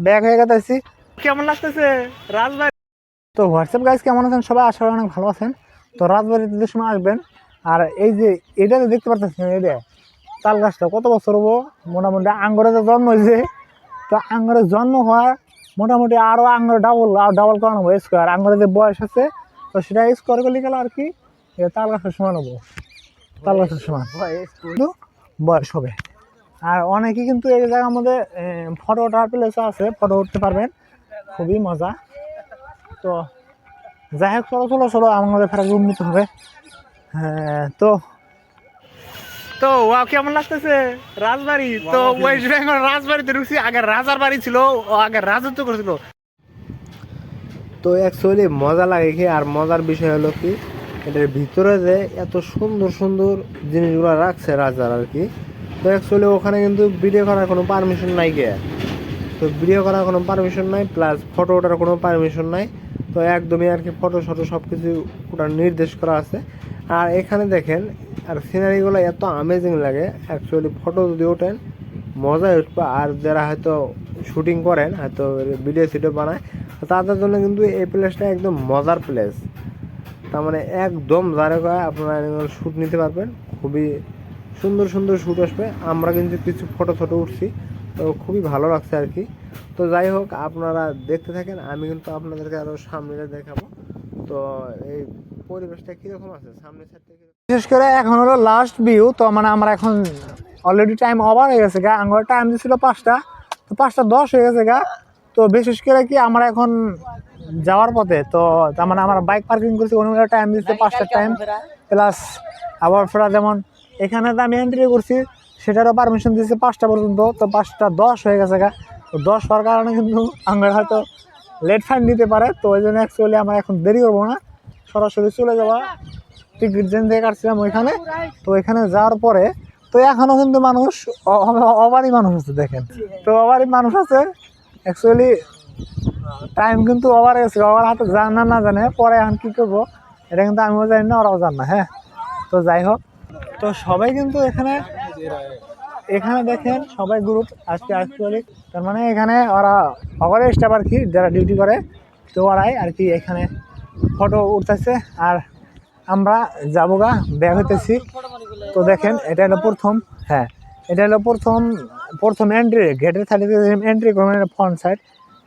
Back হয়ে গেছি। কেমন লাগতেছে রাজবাড়ি? তো হোয়াটসঅ্যাপ গাইজ, কেমন আছেন সবাই? আশা করি অনেক ভালো আছেন। তো রাজবাড়িতে যে সময় আসবেন, আর এই যে এটা দেখতে পারতেছেন, এটা তাল গাছটা কত বছর হবো, মোটামুটি আঙ্গরে যে জন্ম হয়েছে, তো আঙ্গরে জন্ম হওয়ার মোটামুটি আরও আঙ্গরে ডাবল করানো হবো স্কোয়ার। আঙ্গরে যে বয়স আছে, তো সেটা স্কোয়ার করলে গেলে আর কি তাল গাছের সমান হবো, তাল গাছের সমান কিন্তু বয়স হবে। আর অনেকে কিন্তু এই জায়গার মধ্যে ফটো ওঠার প্লেসও আছে, ফটো উঠতে পারবেন, খুবই মজা। তো যাই হোক, চলো আমাদের ফেরা উন্নত হবে। হ্যাঁ, তো তো ওয়াও, কেমন লাগতেছে রাজবাড়ি? তো ওয়েস্ট বেঙ্গল রাজবাড়িতে ঢুকছি। আগে রাজার বাড়ি ছিল, আগে রাজত্ব করেছিল। তো অ্যাকচুয়ালি মজা লাগে কি, আর মজার বিষয় হলো কি, এটার ভিতরে যে এত সুন্দর সুন্দর জিনিসগুলো রাখছে রাজার আর কি। তো অ্যাকচুয়ালি ওখানে কিন্তু ভিডিও করার কোনো পারমিশন নাই গে, তো ভিডিও করার কোনো পারমিশন নাই, প্লাস ফটো ওঠার কোনো পারমিশন নাই। তো একদমই আর কি ফটো সব কিছু ওটার নির্দেশ করা আছে। আর এখানে দেখেন, আর সিনারিগুলো এত আমেজিং লাগে অ্যাকচুয়ালি, ফটো যদি ওঠেন মজাই উঠবে। আর যারা হয়তো শুটিং করেন, হয়তো ভিডিও বানায়, তাদের জন্য কিন্তু এই প্লেসটা একদম মজার প্লেস। তার মানে একদম যারা আপনারা শ্যুট নিতে পারবেন, খুবই সুন্দর সুন্দর শ্যুট আসবে। আমরা কিন্তু কিছু ফটো উঠছি, তো খুবই ভালো লাগছে আর কি। তো যাই হোক, আপনারা দেখতে থাকেন, আমি কিন্তু আপনাদেরকে আরও সামনে দেখাবো। তো এই পরিবেশটা কীরকম আছে সামনের সাইড থেকে, বিশেষ করে এখন হলো লাস্ট ভিউ। তো মানে আমরা এখন অলরেডি টাইম ওভার হয়ে গেছে গা, আমার টাইম দিয়েছিল 5টা, তো 5:10 হয়ে গেছে গা। তো বিশেষ করে কি আমরা এখন যাওয়ার পথে, তো তার মানে আমরা বাইক পার্কিং করছি, অনুযায়ী টাইম দিচ্ছে 5টার টাইম প্লাস। আবার ফেরা যেমন এখানে তো আমি এন্ট্রি করছি, সেটারও পারমিশন দিচ্ছে 5টা পর্যন্ত। তো 5:10 হয়ে গেছে গা। তো 10 হওয়ার কারণে কিন্তু আমরা হয়তো লেট ফাইন নিতে পারে। তো ওই জন্য অ্যাকচুয়ালি আমরা এখন দেরি করবো না, সরাসরি চলে যাওয়া। টিকিট যেন দিয়ে কাটছিলাম ওইখানে, তো এখানে যাওয়ার পরে তো এখনও কিন্তু মানুষ অবারই মানুষ আছে, দেখেন তো অবারই মানুষ আছে। অ্যাকচুয়ালি টাইম কিন্তু ওভার গেছে, ওভার হাতে জান না জানে পরে এখন কী করবো, এটা কিন্তু আমিও জানি না, ওরাও জান না। হ্যাঁ, তো যাই হোক, তো সবাই কিন্তু এখানে দেখেন সবাই গ্রুপ আজকে অ্যাকচুয়ালি, তার মানে এখানে ওরা অগরে স্টাফ আর কি, যারা ডিউটি করে, তো ওরাই আর কি এখানে ফটো উঠতেছে। আর আমরা যাবো গা, ব্যাগ হইতেছি। তো দেখেন এটা হলো প্রথম, হ্যাঁ এটা হলো প্রথম এন্ট্রি, গেটের সাইডে এন্ট্রি করবেন, ফ্রন্ট সাইড,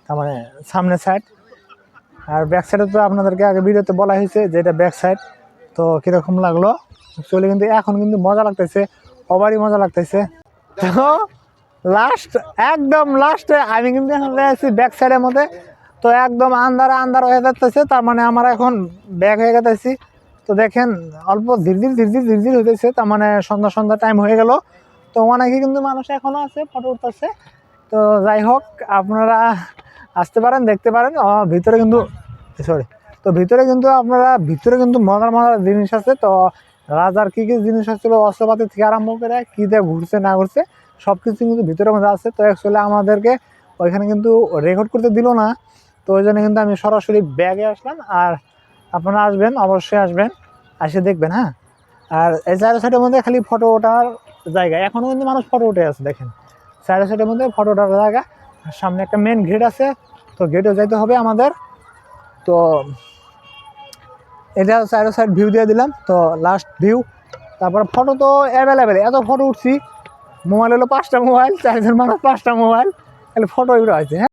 তার মানে সামনের সাইড। আর ব্যাক সাইডে তো আপনাদেরকে আগে ভিডিওতে বলা হয়েছে যে এটা ব্যাক সাইড। তো কীরকম লাগলো অ্যাকচুয়ালি, কিন্তু এখন কিন্তু মজা লাগতেছে, অবারই মজা লাগতেছে। তো একদম লাস্টে আমি কিন্তু এখন আছি ব্যাক সাইডের মধ্যে। তো একদম আন্ধার হয়ে যাচ্ছে, তার মানে আমরা এখন ব্যাক হয়ে গেছি। তো দেখেন অল্প ধীর হইতেছে, তার মানে সন্ধ্যা টাইম হয়ে গেল। তো অনেকে কিন্তু মানুষ এখনও আছে, ফটো উঠতেছে। তো যাই হোক, আপনারা আসতে পারেন, দেখতে পারেন। ভিতরে কিন্তু তো ভিতরে কিন্তু মজার জিনিস আছে। তো রাজার কী জিনিস আসছিল, অস্ত্রপাতি থেকে আরম্ভ করে কী দিয়ে ঘুরছে না ঘুরছে সব কিছু কিন্তু ভিতরে মধ্যে আছে। তো অ্যাকচুয়ালি আমাদেরকে ওইখানে কিন্তু রেকর্ড করতে দিল না, তো ওই জন্য কিন্তু আমি সরাসরি ব্যাগে আসলাম। আর আপনারা আসবেন, অবশ্যই আসবেন, এসে দেখবেন। হ্যাঁ, আর এই সাইডের মধ্যে খালি ফটো ওঠার জায়গা, এখনও কিন্তু মানুষ ফটো উঠে আছে, দেখেন সাইডের মধ্যে ফটো ওঠার জায়গা। সামনে একটা মেন গেট আছে, তো গেটে যাইতে হবে আমাদের। তো এটা সাইড ভিউ দিয়ে দিলাম, তো লাস্ট ভিউ। তারপর ফটো তো অ্যাভেলেবেল, এত ফটো উঠছি, মোবাইল হলো 5টা মোবাইল, 4জন মানুষ 5টা মোবাইল, তাহলে ফটো এগুলো আছে। হ্যাঁ।